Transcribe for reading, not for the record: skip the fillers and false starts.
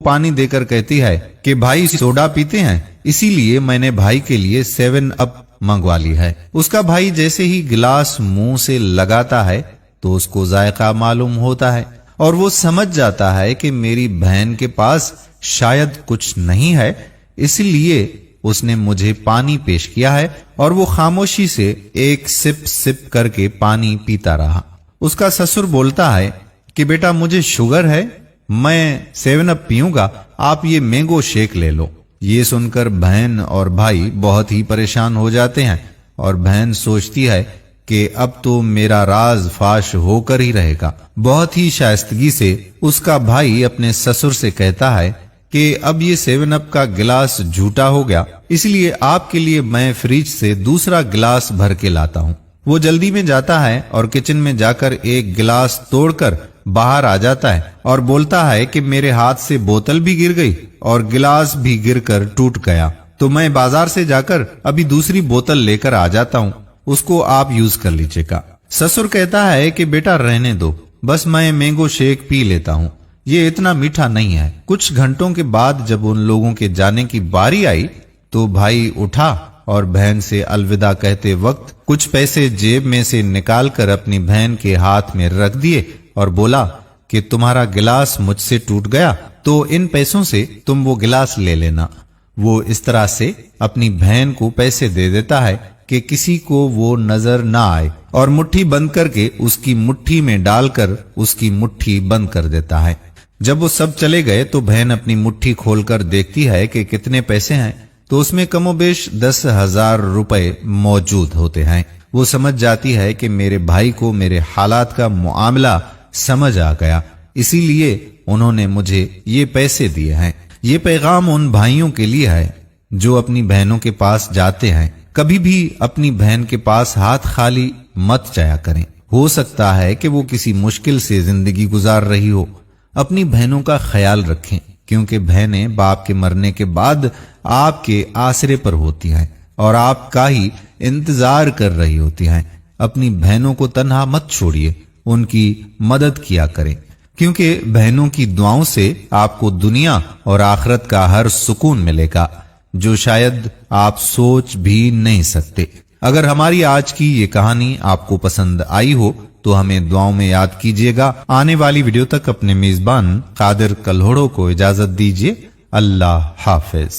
पानी देकर कहती है कि भाई सोडा पीते हैं, इसीलिए मैंने भाई के लिए 7 अप मंगवा ली है। उसका भाई जैसे ही गिलास मुंह से लगाता है तो उसको जायका मालूम होता है और वो समझ जाता है कि मेरी बहन के पास शायद कुछ नहीं है, इसलिए उसने मुझे पानी पेश किया है और वो खामोशी से एक सिप सिप करके पानी पीता रहा। उसका ससुर बोलता है कि बेटा मुझे शुगर है, मैं 7 अप पीऊंगा, आप ये मैंगो शेक ले लो। ये सुनकर बहन और भाई बहुत ही परेशान हो जाते हैं और बहन सोचती है कि अब तो मेरा राज फाश होकर ही रहेगा। बहुत ही शाइस्तगी से उसका भाई अपने ससुर से कहता है कि अब ये 7 अप का गिलास झूठा हो गया, इसलिए आपके लिए मैं फ्रिज से दूसरा गिलास भर के लाता हूँ। वो जल्दी में जाता है और किचन में जाकर एक गिलास तोड़कर बाहर आ जाता है और बोलता है कि मेरे हाथ से बोतल भी गिर गई और गिलास भी गिरकर टूट गया, तो मैं बाजार से जाकर अभी दूसरी बोतल लेकर आ जाता हूँ, उसको आप यूज कर लीजिएगा। ससुर कहता है कि बेटा रहने दो, बस मैं मैंगो शेक पी लेता हूँ, ये इतना मीठा नहीं है। कुछ घंटों के बाद जब उन लोगों के जाने की बारी आई तो भाई उठा और बहन से अलविदा कहते वक्त कुछ पैसे जेब में से निकालकर अपनी बहन के हाथ में रख दिए और बोला कि तुम्हारा गिलास मुझसे टूट गया तो इन पैसों से तुम वो गिलास ले लेना। वो इस तरह से अपनी बहन को पैसे दे देता है कि किसी को वो नजर ना आए और मुट्ठी बंद करके उसकी मुट्ठी में डालकर उसकी मुट्ठी बंद कर देता है। जब वो सब चले गए तो बहन अपनी मुट्ठी खोलकर देखती है कि कितने पैसे हैं, तो उसमें कमोबेश 10,000 रुपए मौजूद होते हैं। वो समझ जाती है कि मेरे भाई को मेरे हालात का मुआमला समझ आ गया, इसीलिए उन्होंने मुझे ये पैसे दिए हैं। ये पैगाम उन भाइयों के लिए है जो अपनी बहनों के पास जाते हैं। कभी भी अपनी बहन के पास हाथ खाली मत जाया करें। हो सकता है कि वो किसी मुश्किल से जिंदगी गुजार रही हो। अपनी बहनों का ख्याल रखें, क्योंकि बहनें बाप के मरने के बाद आपके आसरे पर होती हैं और आपका ही इंतजार कर रही होती हैं। अपनी बहनों को तन्हा मत छोड़िए, उनकी मदद किया करें, क्योंकि बहनों की दुआओं से आपको दुनिया और आखिरत का हर सुकून मिलेगा जो शायद आप सोच भी नहीं सकते। अगर हमारी आज की ये कहानी आपको पसंद आई हो तो हमें दुआओं में याद कीजिएगा। आने वाली वीडियो तक अपने मेजबान कादिर कल्होड़ो को इजाजत दीजिए। अल्लाह हाफिज।